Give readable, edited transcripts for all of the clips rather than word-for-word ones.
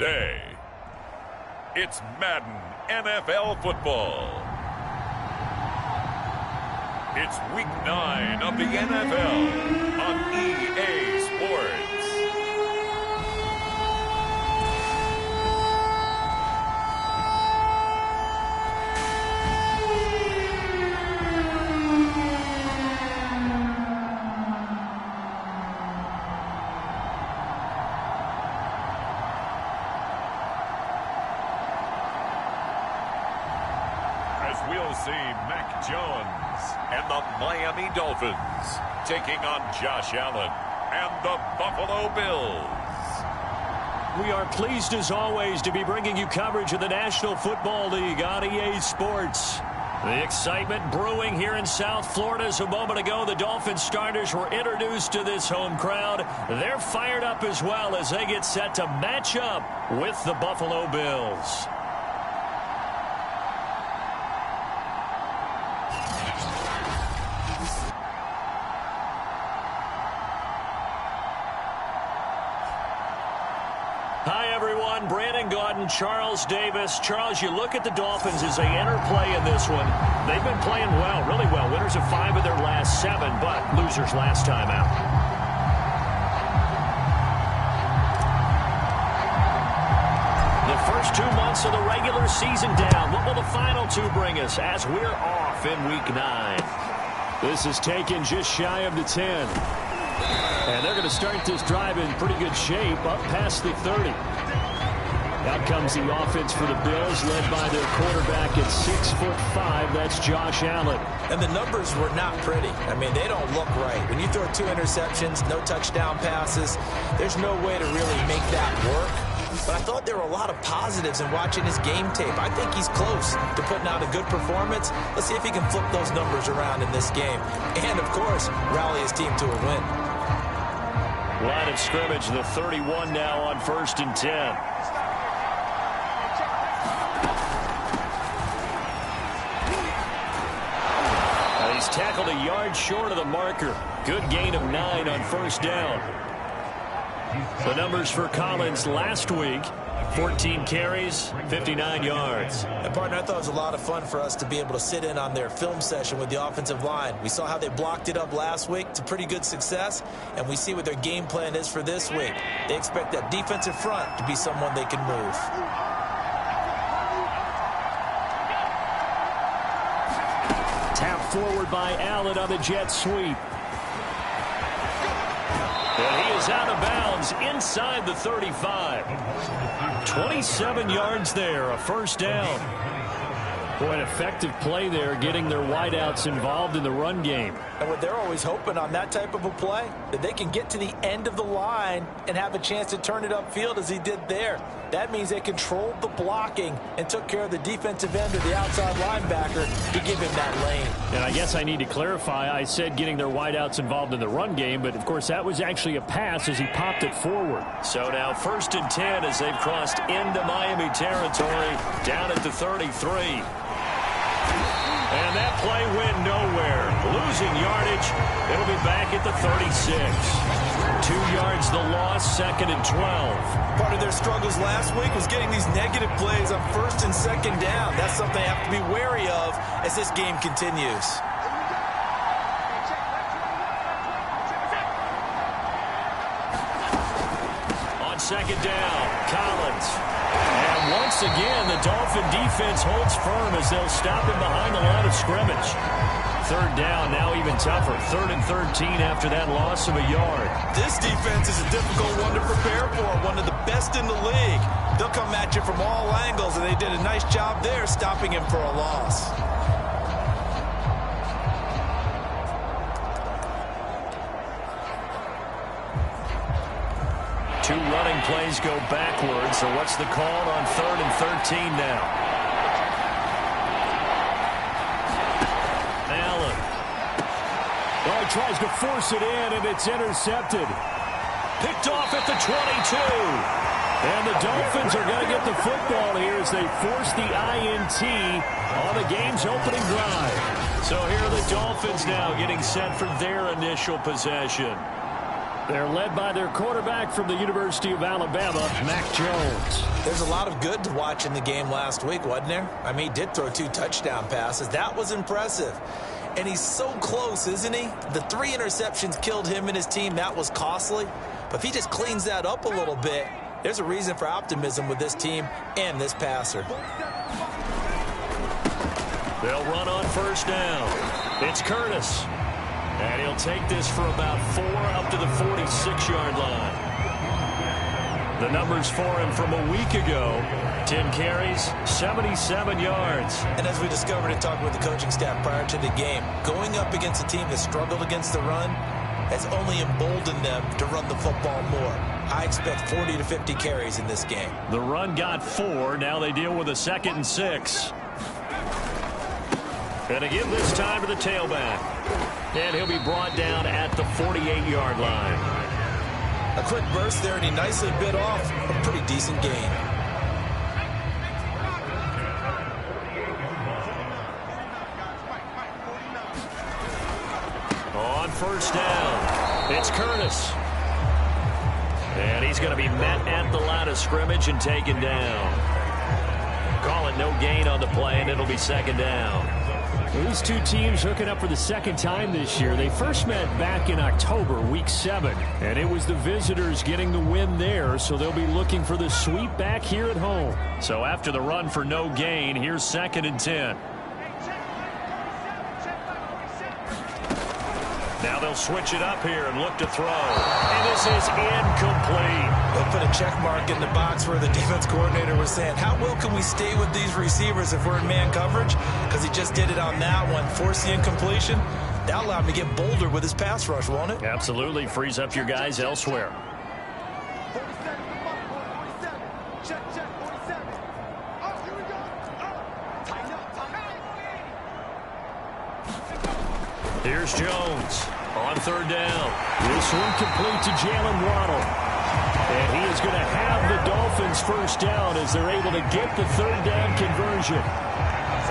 today. It's Madden NFL football. It's week 9 of the NFL on EA Sports. We'll see Mac Jones and the Miami Dolphins taking on Josh Allen and the Buffalo Bills. We are pleased as always to be bringing you coverage of the National Football League on EA Sports. The excitement brewing here in South Florida. As a moment ago, the Dolphins starters were introduced to this home crowd. They're fired up as well as they get set to match up with the Buffalo Bills. Charles Davis. Charles, you look at the Dolphins as they enter play in this one. They've been playing well, really well. Winners of 5 of their last 7, but losers last time out. The first 2 months of the regular season down. What will the final 2 bring us as we're off in week 9? This is taken just shy of the 10. And they're going to start this drive in pretty good shape, up past the 30. Out comes the offense for the Bills, led by their quarterback at 6'5". That's Josh Allen. And the numbers were not pretty. I mean, they don't look right. When you throw 2 interceptions, no touchdown passes, there's no way to really make that work. But I thought there were a lot of positives in watching his game tape. I think he's close to putting out a good performance. Let's see if he can flip those numbers around in this game. And, of course, rally his team to a win. Line of scrimmage, the 31 now on 1st and 10. He's tackled a yard short of the marker. Good gain of 9 on 1st down. The numbers for Collins last week, 14 carries, 59 yards. And, partner, I thought it was a lot of fun for us to be able to sit in on their film session with the offensive line. We saw how they blocked it up last week. It's a pretty good success, and we see what their game plan is for this week. They expect that defensive front to be someone they can move. Forward by Allen on the jet sweep. And he is out of bounds inside the 35. 27 yards there, a 1st down. Boy, an effective play there, getting their wideouts involved in the run game. And what they're always hoping on that type of a play, that they can get to the end of the line and have a chance to turn it upfield as he did there. That means they controlled the blocking and took care of the defensive end or the outside linebacker to give him that lane. And I guess I need to clarify, I said getting their wideouts involved in the run game, but of course that was actually a pass as he popped it forward. So now 1st and 10 as they've crossed into Miami territory, down at the 33. And that play went nowhere. Losing yardage. It'll be back at the 36. 2 yards the loss, 2nd and 12. Part of their struggles last week was getting these negative plays on 1st and 2nd down. That's something they have to be wary of as this game continues. On 2nd down, Collins. And once again, the Dolphin defense holds firm as they'll stop him behind the line of scrimmage. 3rd down, now even tougher. 3rd and 13 after that loss of a yard. This defense is a difficult one to prepare for, one of the best in the league. They'll come at you from all angles, and they did a nice job there stopping him for a loss. Two running plays go backwards, so what's the call on 3rd and 13 now? Allen. Oh, he tries to force it in, and it's intercepted. Picked off at the 22. And the Dolphins are going to get the football here as they force the INT on the game's opening drive. So here are the Dolphins now getting set for their initial possession. They're led by their quarterback from the University of Alabama, Mac Jones. There's a lot of good to watch in the game last week, wasn't there? I mean, he did throw 2 touchdown passes. That was impressive. And he's so close, isn't he? The 3 interceptions killed him and his team. That was costly. But if he just cleans that up a little bit, there's a reason for optimism with this team and this passer. They'll run on first down. It's Curtis. And he'll take this for about 4 up to the 46-yard line. The numbers for him from a week ago: 10 carries, 77 yards. And as we discovered in talking with the coaching staff prior to the game, going up against a team that struggled against the run has only emboldened them to run the football more. I expect 40 to 50 carries in this game. The run got 4. Now they deal with a 2nd and 6. And again this time to the tailback. And he'll be brought down at the 48-yard line. A quick burst there, and he nicely bit off a pretty decent gain. On first down, it's Curtis. And he's going to be met at the line of scrimmage and taken down. Call it no gain on the play, and it'll be 2nd down. These two teams hooking up for the 2nd time this year. They first met back in October, week 7, and it was the visitors getting the win there, so they'll be looking for the sweep back here at home. So after the run for no gain, here's 2nd and 10. Now they'll switch it up here and look to throw. And this is incomplete. They'll put a check mark in the box where the defense coordinator was saying, how well can we stay with these receivers if we're in man coverage? Because he just did it on that one, force the incompletion. That allowed him to get bolder with his pass rush, won't it? Absolutely. Frees up your guys elsewhere. Here's Jones on 3rd down. This one complete to Jalen Waddle. And he is going to have the Dolphins first down as they're able to get the 3rd down conversion.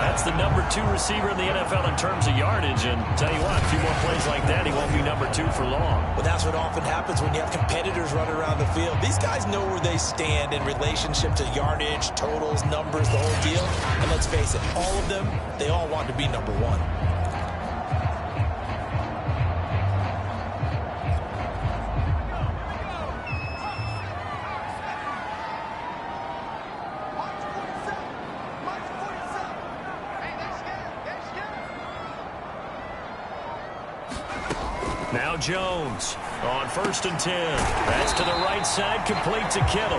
That's the number 2 receiver in the NFL in terms of yardage. And tell you what, a few more plays like that, he won't be number 2 for long. Well, that's what often happens when you have competitors running around the field. These guys know where they stand in relationship to yardage, totals, numbers, the whole deal. And let's face it, all of them, they all want to be number 1. Now Jones on 1st and 10. That's to the right side, complete to Kittle.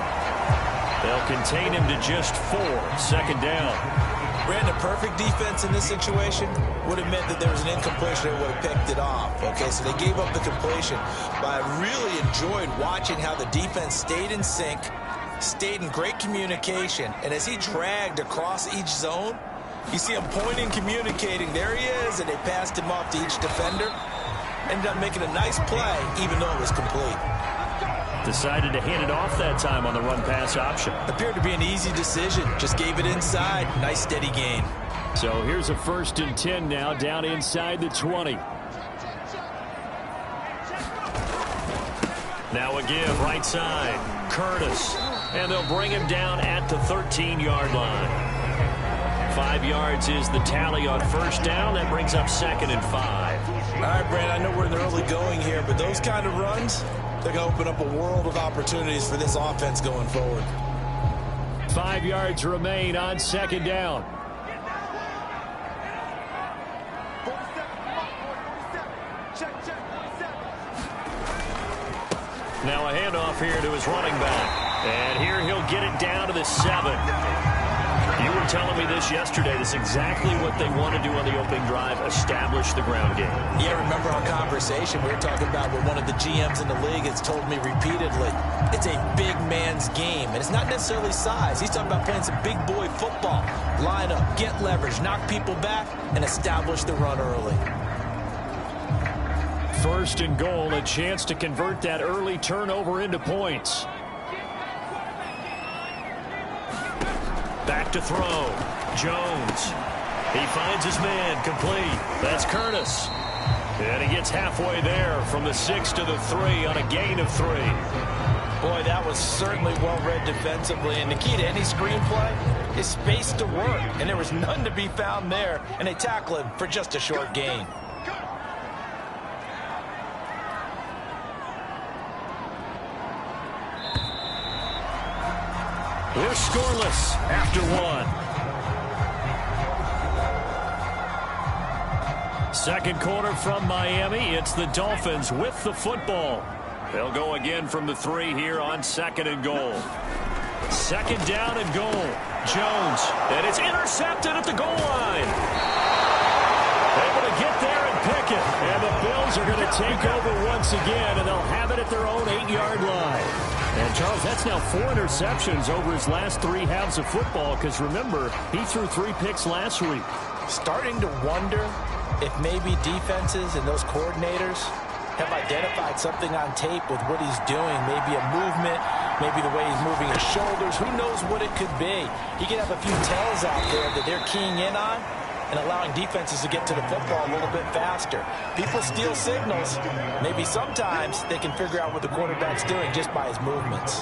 They'll contain him to just 4. 2nd down. Brandon, perfect defense in this situation would have meant that there was an incompletion that would have picked it off. Okay, so they gave up the completion. But I really enjoyed watching how the defense stayed in sync, stayed in great communication, and as he dragged across each zone, you see him pointing, communicating. There he is, and they passed him off to each defender. Ended up making a nice play, even though it was complete. Decided to hand it off that time on the run-pass option. Appeared to be an easy decision. Just gave it inside. Nice, steady gain. So here's a 1st and 10 now, down inside the 20. Now a give, right side. Curtis. And they'll bring him down at the 13-yard line. 5 yards is the tally on first down. That brings up 2nd and 5. All right, Brandon, I know we're in the early going here, but those kind of runs, they're going to open up a world of opportunities for this offense going forward. 5 yards remain on 2nd down. Now a handoff here to his running back. And here he'll get it down to the 7. You were telling me this yesterday. This is exactly what they want to do on the opening drive, establish the ground game. Yeah, remember our conversation? We were talking about what one of the GMs in the league has told me repeatedly. It's a big man's game, and it's not necessarily size. He's talking about playing some big boy football. Line up, get leverage, knock people back, and establish the run early. 1st and goal, a chance to convert that early turnover into points. Back to throw. Jones. He finds his man, complete. That's Curtis. And he gets halfway there from the 6 to the 3 on a gain of 3. Boy, that was certainly well-read defensively. And the key to any screenplay is space to work. And there was none to be found there. And they tackle him for just a short gain. We're scoreless after 1. Second quarter from Miami. It's the Dolphins with the football. They'll go again from the 3 here on 2nd and goal. 2nd down and goal. Jones. And it's intercepted at the goal line. Able to get there and pick it. And the Bills are going to take over once again, and they'll have it at their own 8-yard line. And, Charles, that's now 4 interceptions over his last 3 halves of football, because, remember, he threw 3 picks last week. Starting to wonder if maybe defenses and those coordinators have identified something on tape with what he's doing. Maybe a movement, maybe the way he's moving his shoulders. Who knows what it could be? He could have a few tells out there that they're keying in on and allowing defenses to get to the football a little bit faster. People steal signals. Maybe sometimes they can figure out what the quarterback's doing just by his movements.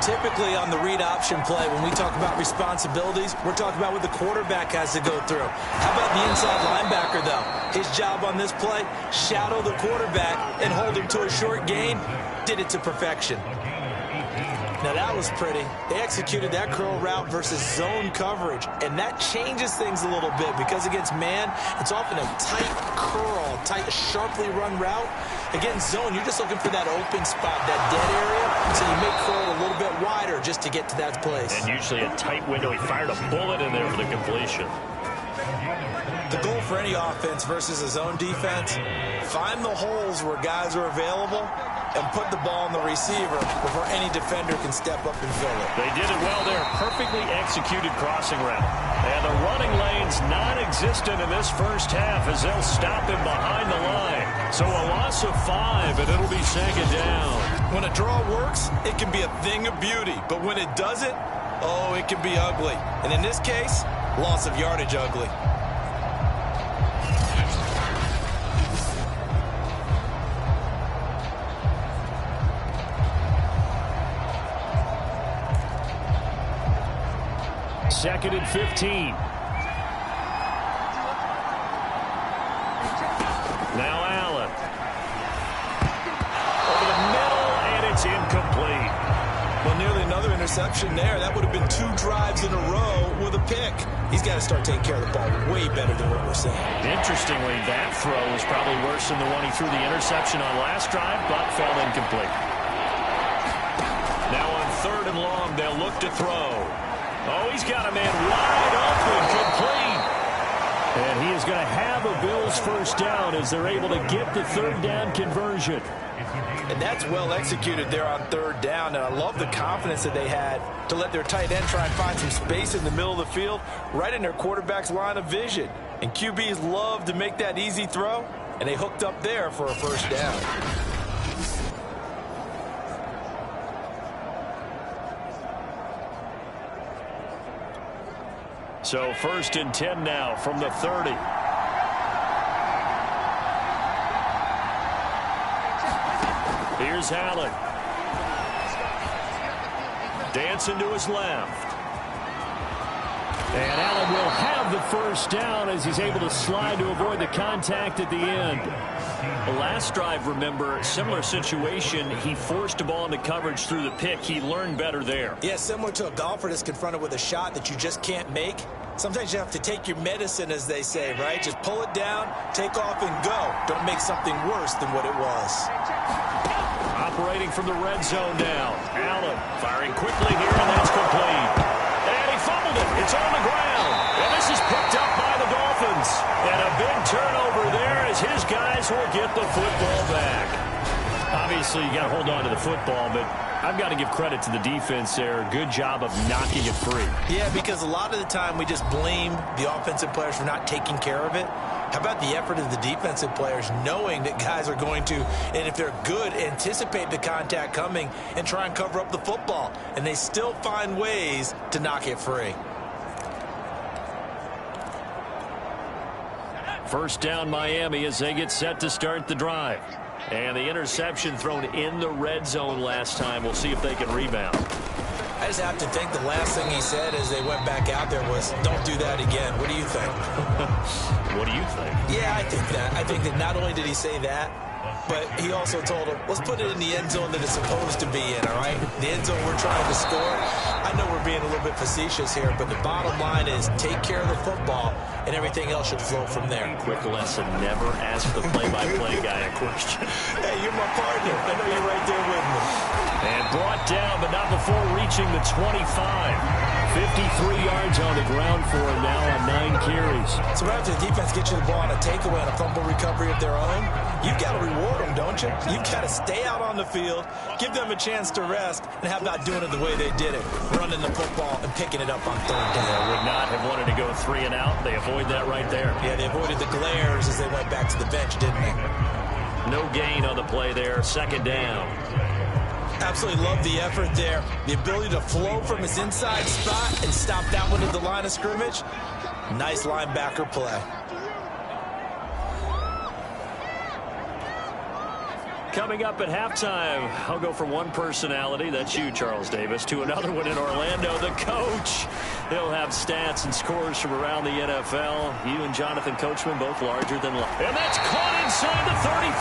Typically on the read option play, when we talk about responsibilities, we're talking about what the quarterback has to go through. How about the inside linebacker, though? His job on this play, shadow the quarterback and hold him to a short gain. Did it to perfection. Now that was pretty. They executed that curl route versus zone coverage, and that changes things a little bit because against man, it's often a tight curl, tight, sharply run route. Against zone, you're just looking for that open spot, that dead area, so you make curl a little bit wider just to get to that place. And usually a tight window. He fired a bullet in there for the completion. The goal for any offense versus a zone defense, find the holes where guys are available and put the ball on the receiver before any defender can step up and fill it. They did it well there. Perfectly executed crossing route. And the running lane's non-existent in this first half as they'll stop him behind the line. So a loss of 5, and it'll be 2nd down. When a draw works, it can be a thing of beauty. But when it doesn't, oh, it can be ugly. And in this case, loss of yardage ugly. Second and 15. Now Allen. Over the middle, and it's incomplete. Well, nearly another interception there. That would have been 2 drives in a row with a pick. He's got to start taking care of the ball way better than what we're seeing. Interestingly, that throw was probably worse than the one he threw the interception on last drive, but fell incomplete. Now on 3rd and long, they'll look to throw. Oh, he's got a man wide open, complete. And he is going to have a Bills first down as they're able to get the 3rd down conversion. And that's well executed there on 3rd down. And I love the confidence that they had to let their tight end try and find some space in the middle of the field, right in their quarterback's line of vision. And QBs love to make that easy throw, and they hooked up there for a first down. So 1st and 10 now from the 30. Here's Allen. Dancing to his left. And Allen will have the first down as he's able to slide to avoid the contact at the end. The last drive, remember, similar situation. He forced a ball into coverage through the pick. He learned better there. Yeah, similar to a golfer that's confronted with a shot that you just can't make. Sometimes you have to take your medicine, as they say, right? Just pull it down, take off, and go. Don't make something worse than what it was. Operating from the red zone now. Allen firing quickly here, and that's complete. And he fumbled it. It's on the ground. And this is picked up by the Dolphins. And a big turnover there as his guys will get the football back. Obviously, you got to hold on to the football, but I've got to give credit to the defense there. Good job of knocking it free. Yeah, because a lot of the time we just blame the offensive players for not taking care of it. How about the effort of the defensive players knowing that guys are going to, and if they're good, anticipate the contact coming and try and cover up the football. And they still find ways to knock it free. First down Miami as they get set to start the drive. And the interception thrown in the red zone last time. We'll see if they can rebound. I just have to think the last thing he said as they went back out there was, don't do that again. What do you think? What do you think? Yeah, I think that. I think that not only did he say that, but he also told him, let's put it in the end zone that it's supposed to be in, all right? The end zone we're trying to score. I know we're being a little bit facetious here, but the bottom line is take care of the football, and everything else should flow from there. Quick lesson, never ask the play-by-play guy a question. Hey, you're my partner. I know you're right there with me. And brought down, but not before reaching the 25. 53 yards on the ground for him now on 9 carries. So after the defense gets you the ball on a takeaway and a fumble recovery of their own, you've got to reward them, don't you? You've got to stay out on the field, give them a chance to rest, and how about doing it the way they did it, running the football and picking it up on third down. They would not have wanted to go 3 and out. They avoid that right there. Yeah, they avoided the glares as they went back to the bench, didn't they? No gain on the play there. Second down. Absolutely love the effort there. The ability to flow from his inside spot and stop that one at the line of scrimmage. Nice linebacker play. Coming up at halftime, I'll go from one personality, that's you, Charles Davis, to another one in Orlando, the coach. He'll have stats and scores from around the NFL. You and Jonathan Coachman both larger than life. And that's caught inside the 35.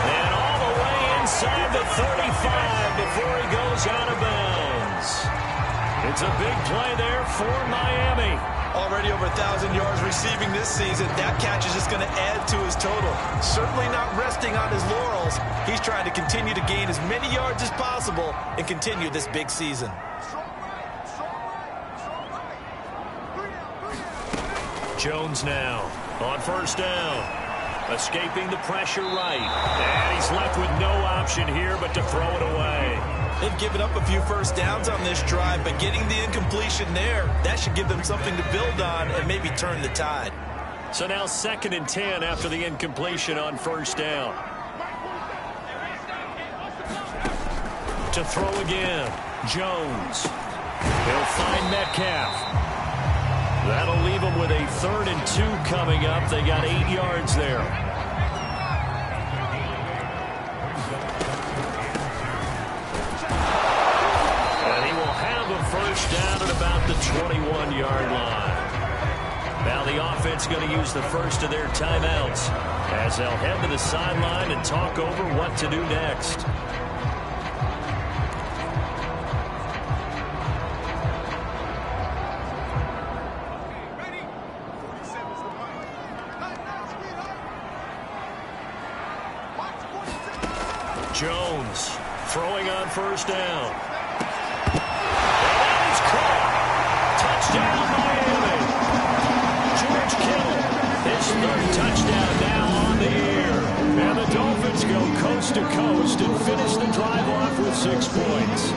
And all the way inside the 35 before he goes out of bounds. It's a big play there for Miami. Already over 1,000 yards receiving this season. That catch is just going to add to his total. Certainly not resting on his laurels. He's trying to continue to gain as many yards as possible and continue this big season. Jones now on first down. Escaping the pressure right. And he's left with no option here but to throw it away. They've given up a few first downs on this drive, but getting the incompletion there, that should give them something to build on and maybe turn the tide. So now 2nd and 10 after the incompletion on first down. To throw again, Jones. He'll find Metcalf. That'll leave them with a 3rd and 2 coming up. They got 8 yards there. First down at about the 21-yard line. Now the offense going to use the first of their timeouts as they'll head to the sideline and talk over what to do next. Jones throwing on first down. Touchdown, Miami. George Kittle, his 3rd touchdown now on the year. And the Dolphins go coast to coast and finish the drive off with 6 points.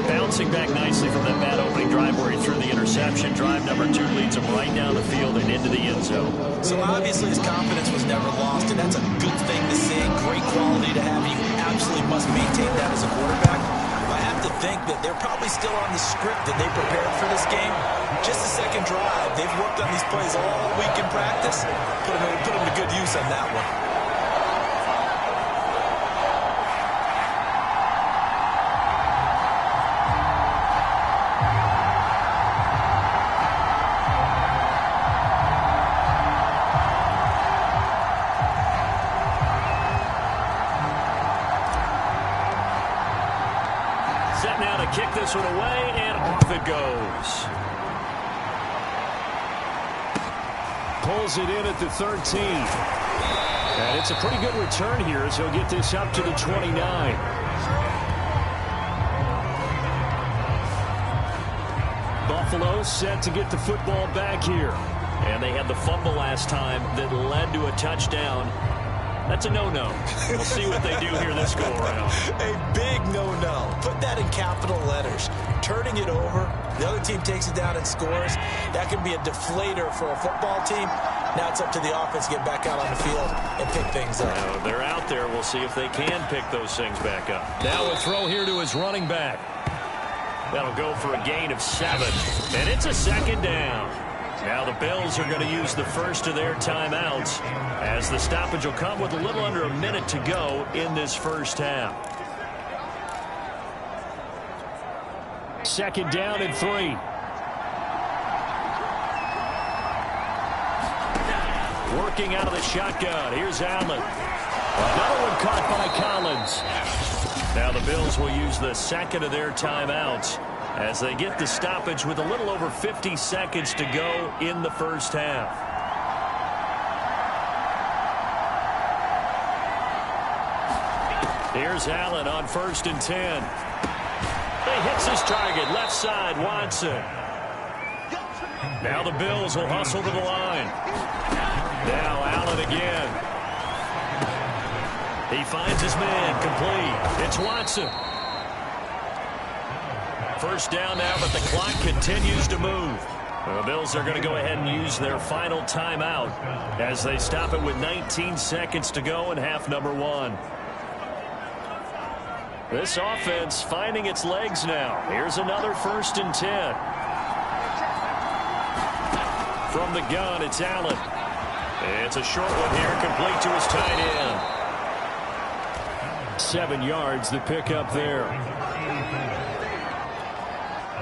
Bouncing back nicely from that bad opening drive where he threw the interception. Drive number 2 leads him right down the field and into the end zone. So obviously his confidence was never lost, and that's a good thing to see. Great quality to have. You absolutely must maintain that as a quarterback. To think that they're probably still on the script that they prepared for this game. Just the 2nd drive. They've worked on these plays all week in practice. Put them to good use on that one. Kick this one away, and off it goes. Pulls it in at the 13. And it's a pretty good return here as he'll get this up to the 29. Buffalo set to get the football back here. And they had the fumble last time that led to a touchdown. That's a no-no. We'll see what they do here this go-around. A big no-no. Put that in capital letters. Turning it over, the other team takes it down and scores. That can be a deflator for a football team. Now it's up to the offense to get back out on the field and pick things up. Now, they're out there. We'll see if they can pick those things back up. Now a throw here to his running back. That'll go for a gain of 7. And it's a 2nd down. Now the Bills are going to use the first of their timeouts as the stoppage will come with a little under a minute to go in this first half. Second down and 3. Working out of the shotgun. Here's Allen. Another one caught by Collins. Now the Bills will use the second of their timeouts as they get the stoppage with a little over 50 seconds to go in the first half. Here's Allen on 1st and 10. He hits his target, left side, Watson. Now the Bills will hustle to the line. Now Allen again. He finds his man, complete. It's Watson. First down now, but the clock continues to move. The Bills are going to go ahead and use their final timeout as they stop it with 19 seconds to go in half number 1. This offense finding its legs now. Here's another 1st and 10. From the gun, it's Allen. It's a short one here, complete to his tight end. 7 yards, the pickup there.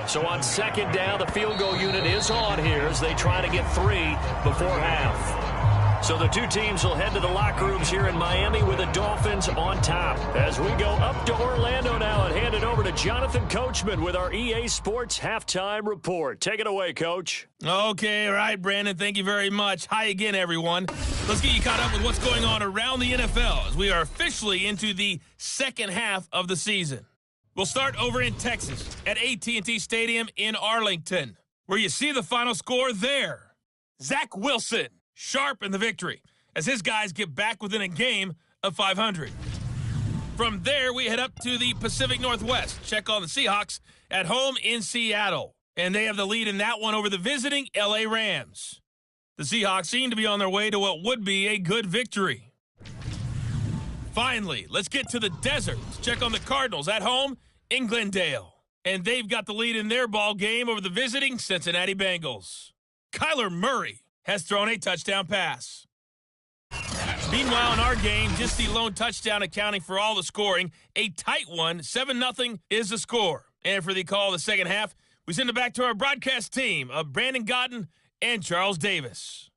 So on second down, the field goal unit is on here as they try to get 3 before half. So the two teams will head to the locker rooms here in Miami with the Dolphins on top. As we go up to Orlando now and hand it over to Jonathan Coachman with our EA Sports Halftime Report. Take it away, Coach. Okay, all right, Brandon. Thank you very much. Hi again, everyone. Let's get you caught up with what's going on around the NFL as we are officially into the second half of the season. We'll start over in Texas at AT&T Stadium in Arlington, where you see the final score there. Zach Wilson sharp in the victory as his guys get back within a game of 500. From there, we head up to the Pacific Northwest. Check on the Seahawks at home in Seattle, and they have the lead in that one over the visiting LA Rams. The Seahawks seem to be on their way to what would be a good victory. Finally, let's get to the desert. Let's check on the Cardinals at home in Glendale, and they've got the lead in their ball game over the visiting Cincinnati Bengals. Kyler Murray has thrown a touchdown pass. Meanwhile, in our game, just the lone touchdown accounting for all the scoring. A tight one, 7-0 is the score. And for the call of the second half, we send it back to our broadcast team of Brandon Godden and Charles Davis.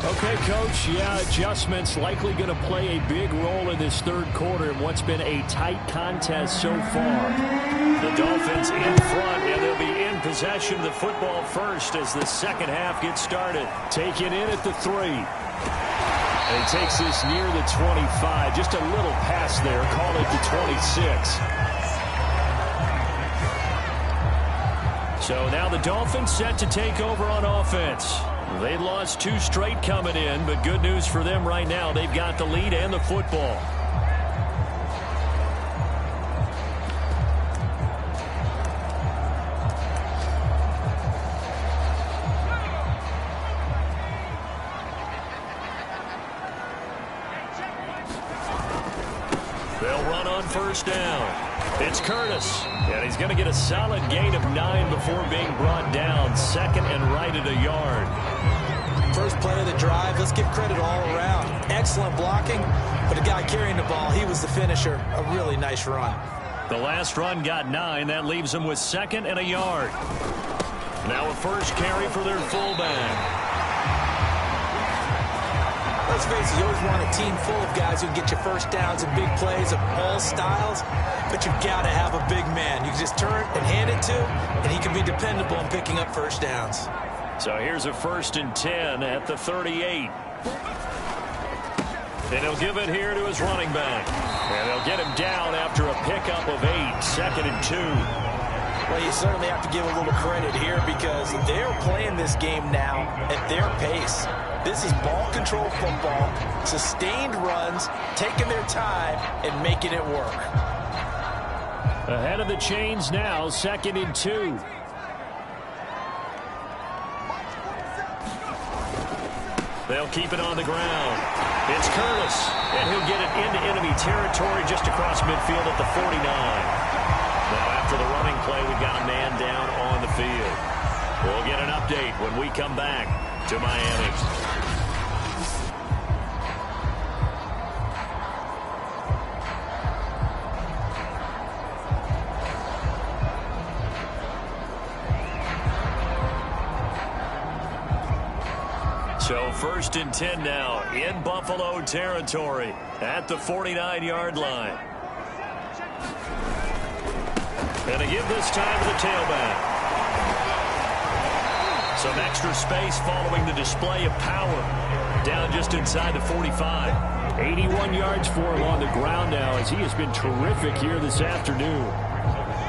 Okay, Coach, adjustments likely going to play a big role in this third quarter in what's been a tight contest so far. The Dolphins in front, and they'll be in possession of the football first as the second half gets started. Taken in at the 3. And he takes this near the 25. Just a little pass there. Call it the 26. So now the Dolphins set to take over on offense. They lost 2 straight coming in, but good news for them right now. They've got the lead and the football. They'll run on first down. It's Curtis, and he's going to get a solid gain of 9 before being brought down. Second and right at a yard. First play of the drive, let's give credit all around. Excellent blocking, but the guy carrying the ball, he was the finisher. A really nice run. The last run got 9. That leaves them with second and a yard. Now a first carry for their fullback. Let's face it, you always want a team full of guys who can get you first downs and big plays of all styles, but you've got to have a big man. You can just turn and hand it to, and he can be dependable in picking up first downs. So here's a 1st and 10 at the 38. And he'll give it here to his running back. And they'll get him down after a pickup of 8, 2nd and 2. Well, you certainly have to give a little credit here because they're playing this game now at their pace. This is ball control football, sustained runs, taking their time and making it work. Ahead of the chains now, 2nd and 2. They'll keep it on the ground. It's Curtis, and he'll get it into enemy territory just across midfield at the 49. Now after the running play, we've got a man down on the field. We'll get an update when we come back to Miami. So 1st and 10 now in Buffalo territory at the 49-yard line. And to give this time to the tailback. Some extra space following the display of power. Down just inside the 45. 81 yards for him on the ground now as he has been terrific here this afternoon.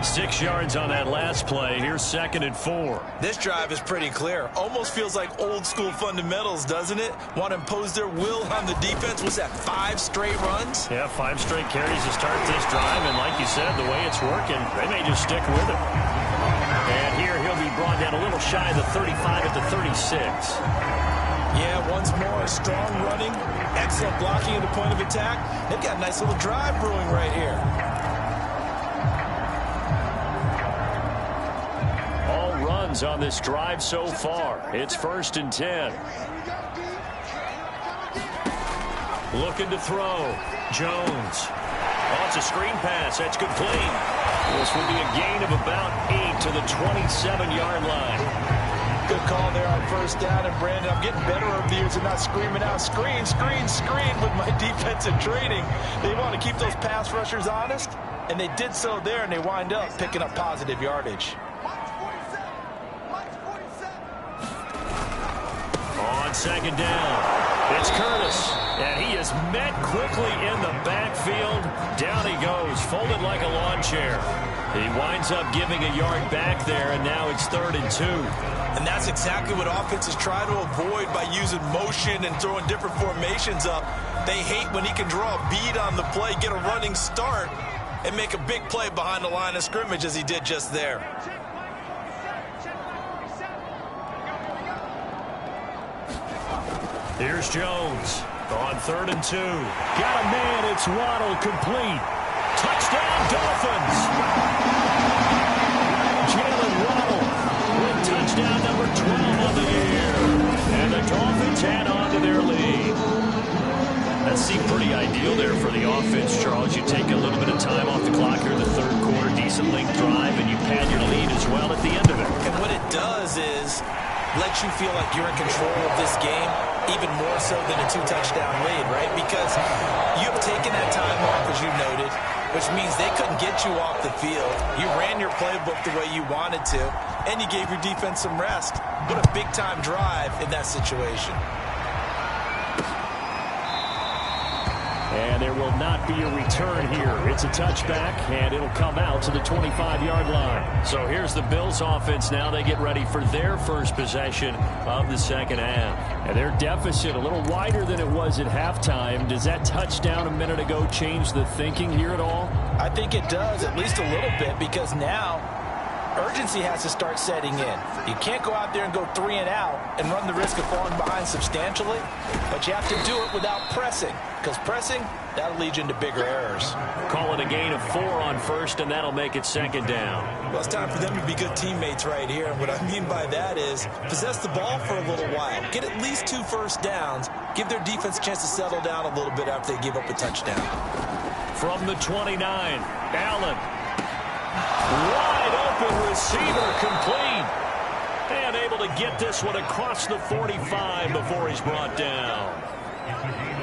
6 yards on that last play. Here's 2nd and 4. This drive is pretty clear. Almost feels like old school fundamentals, doesn't it? Want to impose their will on the defense. Was that 5 straight runs? Yeah, 5 straight carries to start this drive. And like you said, the way it's working, they may just stick with it. And here he'll be brought down a little shy of the 35 at the 36. Yeah, once more, strong running, excellent blocking at the point of attack. They've got a nice little drive brewing right here. All runs on this drive so far. It's 1st and 10. Looking to throw. Jones. Oh, it's a screen pass. That's complete. This will be a gain of about 8 to the 27-yard line. Good call there on 1st down. And, Brandon, I'm getting better over the years and not screaming out, screen, screen, screen with my defensive training. They want to keep those pass rushers honest, and they did so there, and they wind up picking up positive yardage. On 2nd down, it's Curtis, and he is met quickly in the backfield. Down he goes, folded like a lawn chair. He winds up giving a yard back there, and now it's 3rd and 2. And that's exactly what offenses try to avoid by using motion and throwing different formations up. They hate when he can draw a bead on the play, get a running start, and make a big play behind the line of scrimmage as he did just there. Here's Jones on 3rd and 2. Got a man. It's Waddle, complete. Touchdown, Dolphins. Jalen Waddle with touchdown number 12 on the year. And the Dolphins add on to their lead. That seemed pretty ideal there for the offense, Charles. You take a little bit of time off the clock here in the 3rd quarter, decent length drive, and you pad your lead as well at the end of it. And what it does is let you feel like you're in control of this game, even more so than a 2-touchdown lead, right? Because you've taken that time off, as you noted, which means they couldn't get you off the field. You ran your playbook the way you wanted to, and you gave your defense some rest. What a big-time drive in that situation. And there will not be a return here. It's a touchback, and it'll come out to the 25-yard line. So here's the Bills offense now. They get ready for their first possession of the 2nd half. And their deficit a little wider than it was at halftime. Does that touchdown a minute ago change the thinking here at all? I think it does, at least a little bit, because now urgency has to start setting in. You can't go out there and go 3 and out and run the risk of falling behind substantially, but you have to do it without pressing, because pressing, that'll lead you into bigger errors. Call it a gain of 4 on 1st, and that'll make it 2nd down. Well, it's time for them to be good teammates right here, and what I mean by that is possess the ball for a little while, get at least 2 first downs, give their defense a chance to settle down a little bit after they give up a touchdown. From the 29, Allen. Wide open receiver, complete. And able to get this one across the 45 before he's brought down.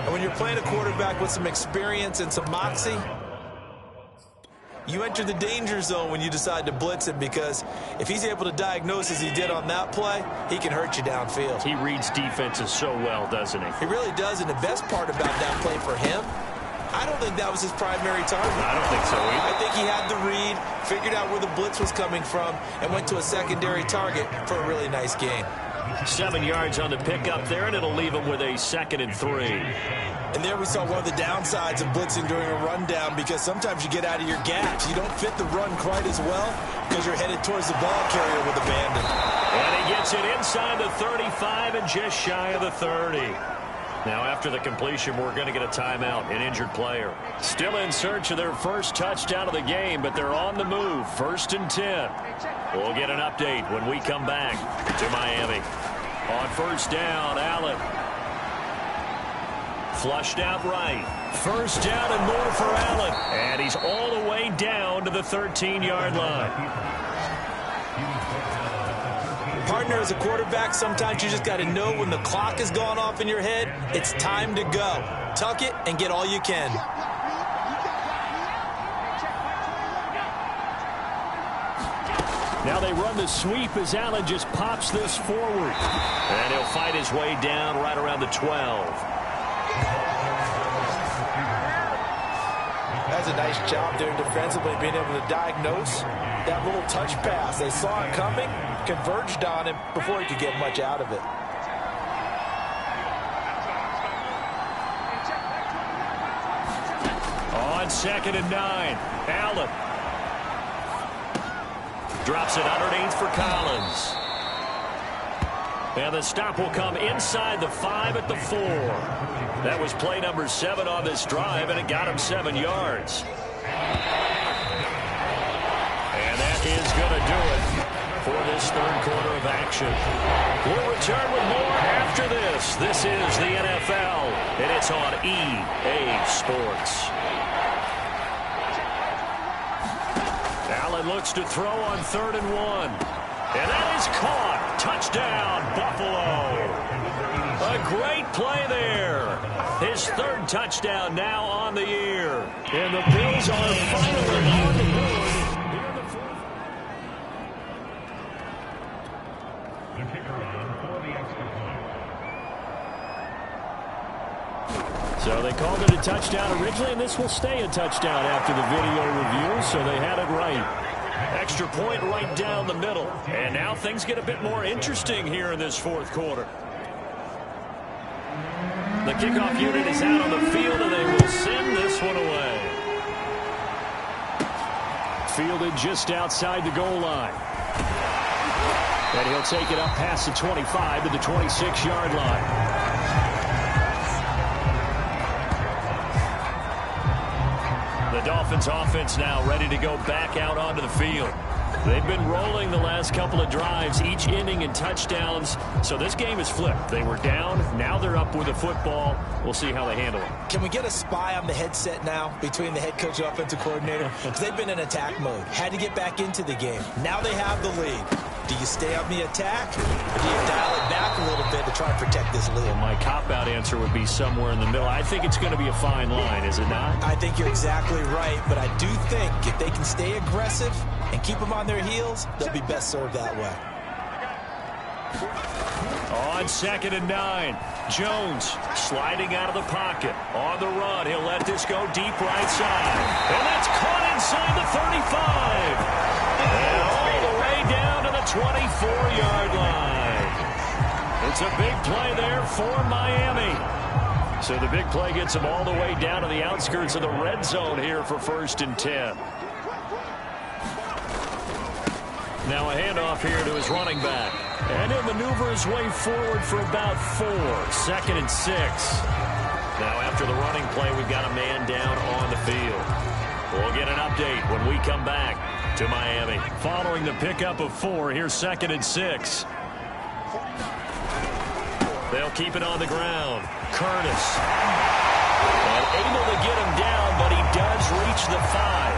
And when you're playing a quarterback with some experience and some moxie, you enter the danger zone when you decide to blitz him, because if he's able to diagnose as he did on that play, he can hurt you downfield. He reads defenses so well, doesn't he? He really does, and the best part about that play for him, I don't think that was his primary target. I don't think so either. I think he had the read, figured out where the blitz was coming from, and went to a secondary target for a really nice gain. 7 yards on the pickup there, and it'll leave him with a 2nd and 3. And there we saw one of the downsides of blitzing during a rundown, because sometimes you get out of your gaps. You don't fit the run quite as well because you're headed towards the ball carrier with abandon. And he gets it inside the 35 and just shy of the 30. Now, after the completion, we're going to get a timeout, an injured player. Still in search of their first touchdown of the game, but they're on the move. 1st and 10. We'll get an update when we come back to Miami. On 1st down, Allen. Flushed out right. 1st down and more for Allen. And he's all the way down to the 13-yard line. Partner, as a quarterback, sometimes you just got to know when the clock has gone off in your head, it's time to go. Tuck it and get all you can. Now they run the sweep as Allen just pops this forward. And he'll fight his way down right around the 12. That's a nice job there defensively, being able to diagnose that little touch pass. They saw it coming, converged on him before he could get much out of it. On 2nd and 9, Allen drops it underneath for Collins. And the stop will come inside the 5 at the 4. That was play number 7 on this drive, and it got him 7 yards. And that is going to do it for this 3rd quarter of action. We'll return with more after this. This is the NFL, and it's on EA Sports. Allen looks to throw on 3rd and 1. And that is caught. Touchdown, Buffalo. A great play there. His 3rd touchdown now on the year. And the Bills are finally on the board. So they called it a touchdown originally, and this will stay a touchdown after the video review, so they had it right. Extra point right down the middle. And now things get a bit more interesting here in this 4th quarter. The kickoff unit is out on the field, and they will send this one away. Fielded just outside the goal line. And he'll take it up past the 25 to the 26-yard line. The Dolphins offense now ready to go back out onto the field. They've been rolling the last couple of drives, each inning in touchdowns. So this game is flipped. They were down. Now they're up with the football. We'll see how they handle it. Can we get a spy on the headset now between the head coach and offensive coordinator? Because they've been in attack mode. Had to get back into the game. Now they have the lead. Do you stay on the attack, or do you dial it back a little bit to try and protect this lead? Well, my cop-out answer would be somewhere in the middle. I think it's going to be a fine line, is it not? I think you're exactly right, but I do think if they can stay aggressive and keep them on their heels, they'll be best served that way. On 2nd and 9, Jones sliding out of the pocket. On the run, he'll let this go deep right side. And that's caught inside the 35. And all the way down to the 24-yard line. It's a big play there for Miami. So the big play gets them all the way down to the outskirts of the red zone here for 1st and 10. Now a handoff here to his running back. And he'll maneuver his way forward for about 4. 2nd and 6. Now after the running play, we've got a man down on the field. We'll get an update when we come back to Miami. Following the pickup of 4, here's 2nd and 6. They'll keep it on the ground. Curtis. And able to get him down, but he does reach the 5.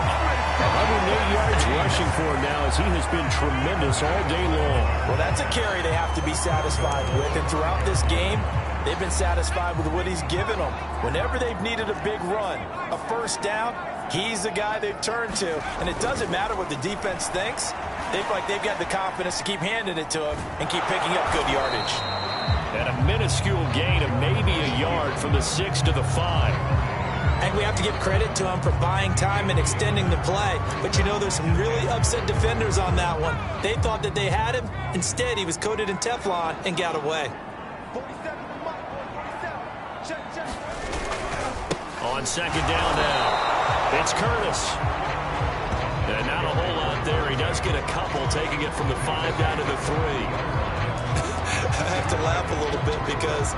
108 yards rushing for him now as he has been tremendous all day long. Well, that's a carry they have to be satisfied with. And throughout this game, they've been satisfied with what he's given them. Whenever they've needed a big run, a 1st down, he's the guy they've turned to. And it doesn't matter what the defense thinks. They've got the confidence to keep handing it to him and keep picking up good yardage. And a minuscule gain of maybe a yard from the 6 to the 5. And we have to give credit to him for buying time and extending the play. But, you know, there's some really upset defenders on that one. They thought that they had him. Instead, he was coated in Teflon and got away. On 2nd down now, it's Curtis. And not a whole lot there. He does get a couple, taking it from the 5 down to the 3. I have to laugh a little bit because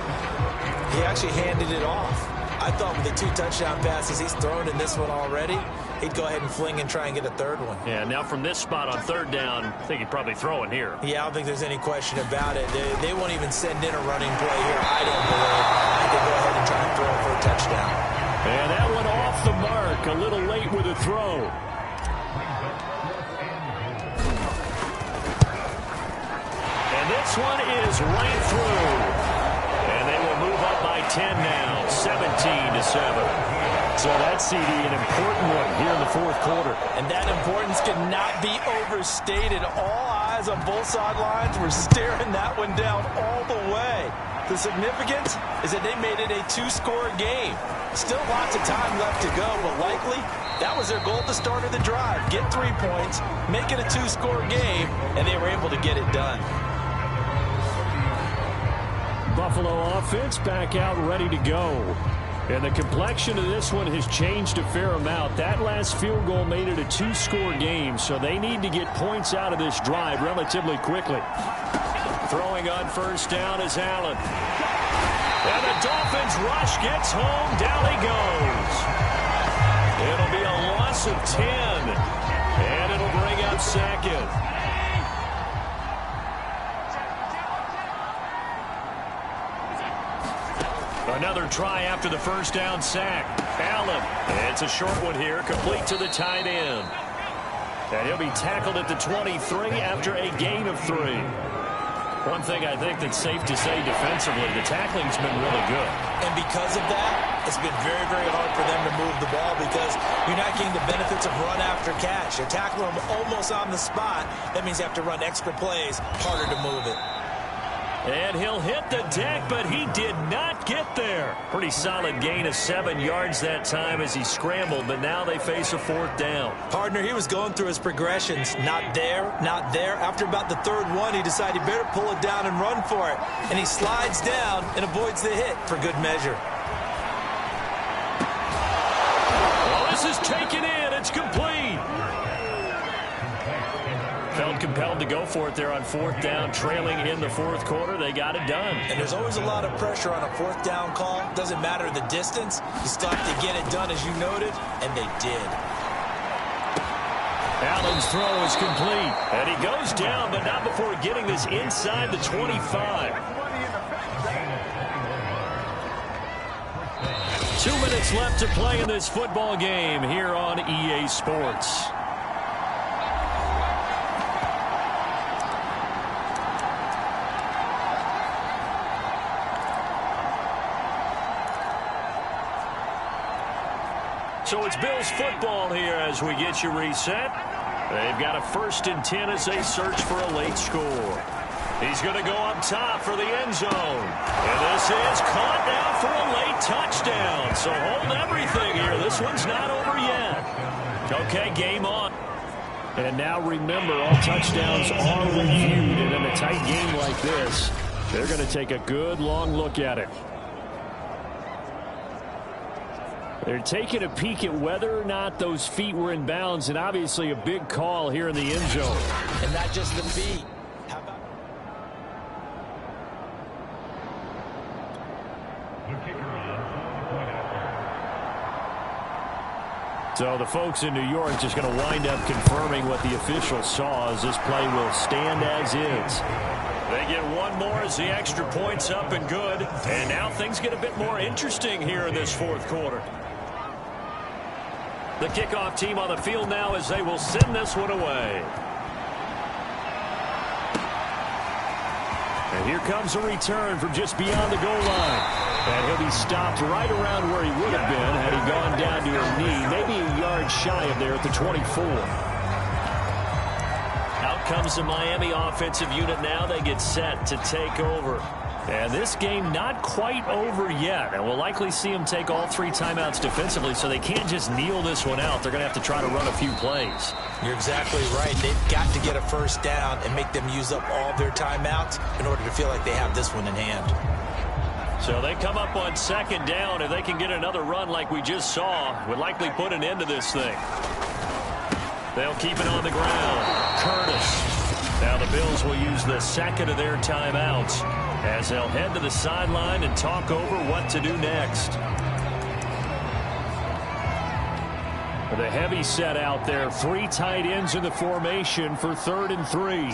He actually handed it off. I thought with the 2 touchdown passes he's thrown in this one already, he'd go ahead and fling and try and get a third one. Yeah, now from this spot on 3rd down, I think he'd probably throw it here. Yeah, I don't think there's any question about it. They won't even send in a running play here, I don't believe. I think they go ahead and try and throw it for a touchdown. And that one off the mark, a little late with a throw. And this one is right through. And they will move up by 10 now, 17-7. So that CD, an important one here in the 4th quarter. And that importance cannot be overstated. All eyes on both sidelines were staring that one down all the way. The significance is that they made it a 2-score game. Still lots of time left to go, but likely that was their goal at the start of the drive. Get 3 points, make it a 2-score game, and they were able to get it done. Buffalo offense back out ready to go. And the complexion of this one has changed a fair amount. That last field goal made it a 2-score game, so they need to get points out of this drive relatively quickly. Throwing on 1st down is Allen. And the Dolphins rush gets home. Down he goes. It'll be a loss of 10. And it'll bring up 2nd. Another try after the 1st down sack. Allen. It's a short one here, complete to the tight end. And he'll be tackled at the 23 after a gain of 3. One thing I think that's safe to say defensively, the tackling's been really good. And because of that, it's been very, very hard for them to move the ball because you're not getting the benefits of run after catch. You're tackling them almost on the spot. That means you have to run extra plays, harder to move it. And he'll hit the deck, but he did not get there. Pretty solid gain of 7 yards that time as he scrambled, but now they face a 4th down. Partner, he was going through his progressions. Not there, not there. After about the 3rd one, he decided he better pull it down and run for it. And he slides down and avoids the hit for good measure. Well, this is taken in. It's complete. Felt compelled to go for it there on 4th down, trailing in the 4th quarter. They got it done. And there's always a lot of pressure on a 4th down call. Doesn't matter the distance. You still have to get it done, as you noted, and they did. Allen's throw is complete. And he goes down, but not before getting this inside the 25. 2 minutes left to play in this football game here on EA Sports. So it's Bills football here as we get you reset. They've got a 1st and 10 as they search for a late score. He's going to go up top for the end zone. And this is caught now for a late touchdown. So hold everything here. This one's not over yet. Okay, game on. And now remember, all touchdowns are reviewed. And in a tight game like this, they're going to take a good long look at it. They're taking a peek at whether or not those feet were in bounds, and obviously a big call here in the end zone. And not just the feet. How about... So the folks in New York just going to wind up confirming what the officials saw as this play will stand as is. They get one more as the extra point's up and good. And now things get a bit more interesting here in this 4th quarter. The kickoff team on the field now as they will send this one away. And here comes a return from just beyond the goal line. And he'll be stopped right around where he would have been had he gone down to his knee, maybe a yard shy of there at the 24. Out comes the Miami offensive unit now. They get set to take over. And this game not quite over yet. And we'll likely see them take all 3 timeouts defensively, so they can't just kneel this one out. They're going to have to try to run a few plays. You're exactly right. They've got to get a 1st down and make them use up all their timeouts in order to feel like they have this one in hand. So they come up on 2nd down. If they can get another run like we just saw, would likely put an end to this thing. They'll keep it on the ground. Curtis. Now the Bills will use the second of their timeouts as they'll head to the sideline and talk over what to do next. The heavy set out there. 3 tight ends in the formation for 3rd and 3.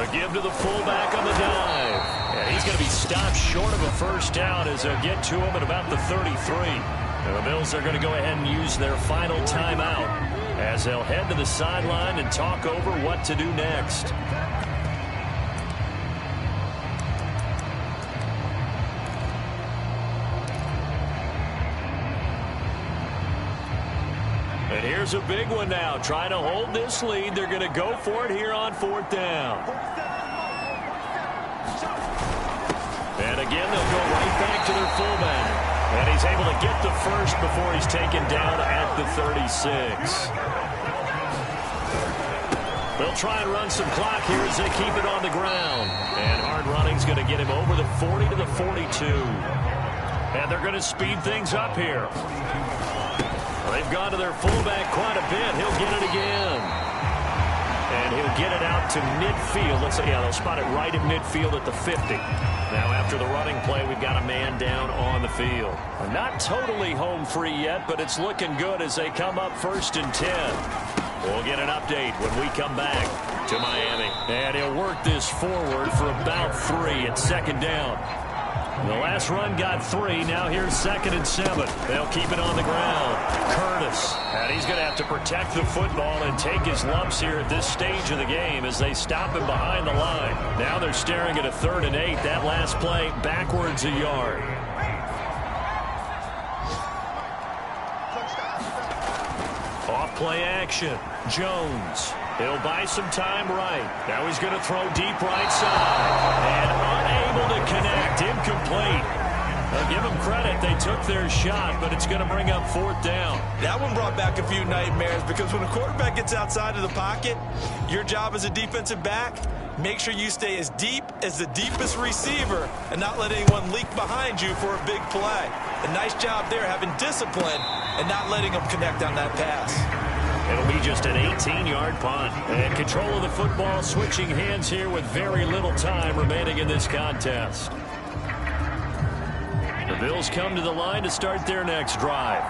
A give to the fullback on the dive. And he's going to be stopped short of a first down as they'll get to him at about the 33. And the Bills are going to go ahead and use their final timeout as they'll head to the sideline and talk over what to do next. And here's a big one now. Trying to hold this lead. They're going to go for it here on 4th down. And again, they'll go right back to their fullback. And he's able to get the first before he's taken down at the 36. They'll try and run some clock here as they keep it on the ground. And hard running's going to get him over the 40 to the 42. And they're going to speed things up here. They've gone to their fullback quite a bit. He'll get it again. And he'll get it out to midfield. Let's say, yeah, they'll spot it right at midfield at the 50. Now, after the running play, we've got a man down on the field. Not totally home free yet, but it's looking good as they come up 1st and 10. We'll get an update when we come back to Miami. And he'll work this forward for about 3 at 2nd down. The last run got 3. Now here's 2nd and 7. They'll keep it on the ground. Curtis. And he's going to have to protect the football and take his lumps here at this stage of the game as they stop him behind the line. Now they're staring at a 3rd and 8. That last play backwards a yard. Off play action. Jones. He'll buy some time right. Now he's going to throw deep right side. And unable to connect. Incomplete. I'll give them credit. They took their shot, but it's going to bring up 4th down. That one brought back a few nightmares because when a quarterback gets outside of the pocket, your job as a defensive back, make sure you stay as deep as the deepest receiver and not let anyone leak behind you for a big play. A nice job there having discipline and not letting them connect on that pass. It'll be just an 18-yard punt. And control of the football switching hands here with very little time remaining in this contest. The Bills come to the line to start their next drive.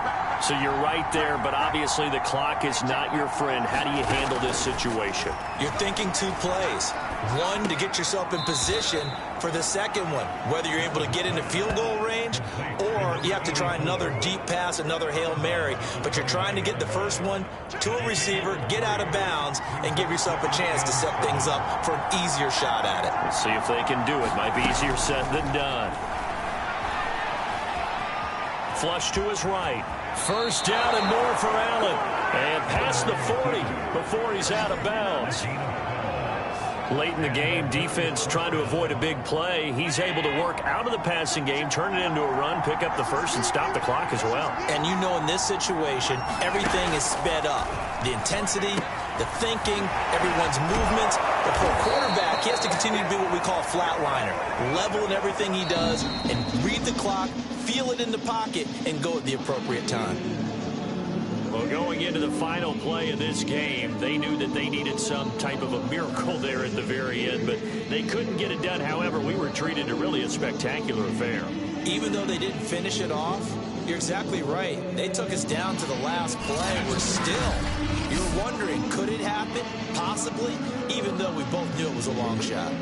So you're right there, but obviously the clock is not your friend. How do you handle this situation? You're thinking 2 plays. One, to get yourself in position for the second one, whether you're able to get into field goal range or you have to try another deep pass, another Hail Mary. But you're trying to get the first one to a receiver, get out of bounds, and give yourself a chance to set things up for an easier shot at it. We'll see if they can do it. Might be easier said than done. Flush to his right. 1st down and more for Allen. And past the 40 before he's out of bounds. Late in the game, defense trying to avoid a big play. He's able to work out of the passing game, turn it into a run, pick up the first, and stop the clock as well. And you know in this situation, everything is sped up. The intensity, the thinking, everyone's movements. But for a quarterback, he has to continue to be what we call a flatliner. Level in everything he does and read the clock, feel it in the pocket, and go at the appropriate time. Well, going into the final play of this game, they knew that they needed some type of a miracle there at the very end, but they couldn't get it done. However, we were treated to really a spectacular affair. Even though they didn't finish it off, you're exactly right. They took us down to the last play. We're still, you're wondering, could it happen? Possibly, even though we both knew it was a long shot.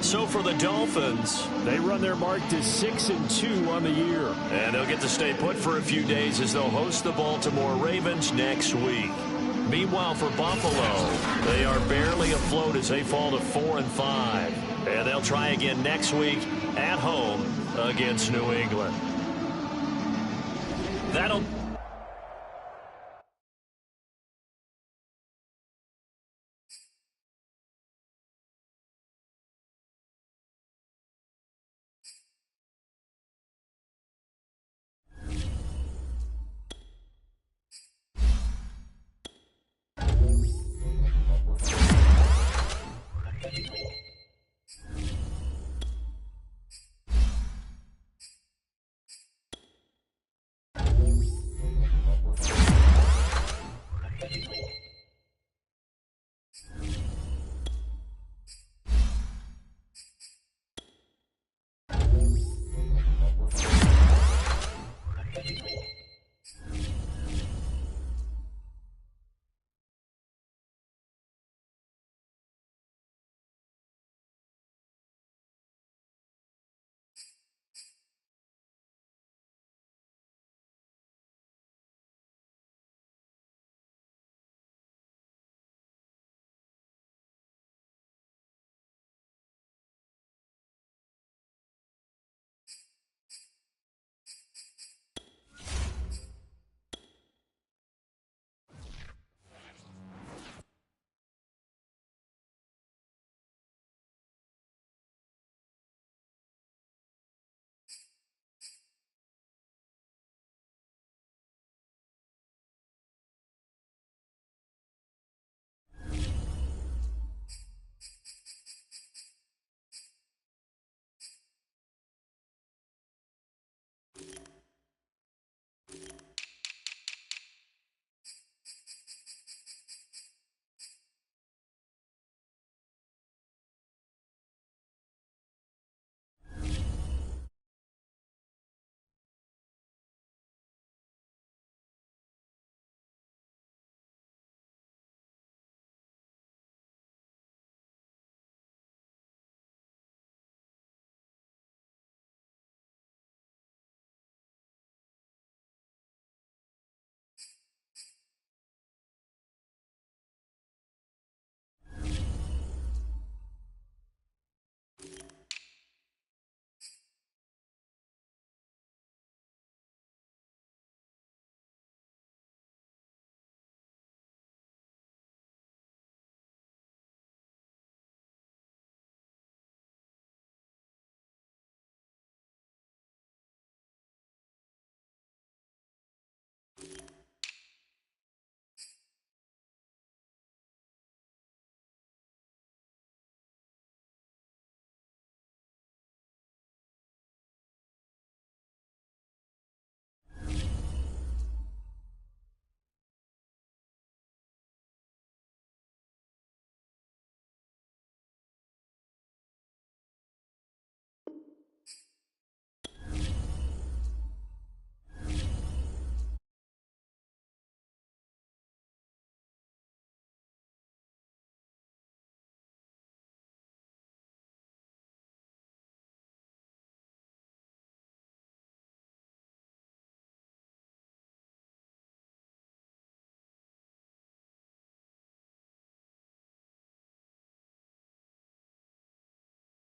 So for the Dolphins, they run their mark to 6-2 on the year. And they'll get to stay put for a few days as they'll host the Baltimore Ravens next week. Meanwhile, for Buffalo, they are barely afloat as they fall to 4-5. And they'll try again next week at home against New England. That'll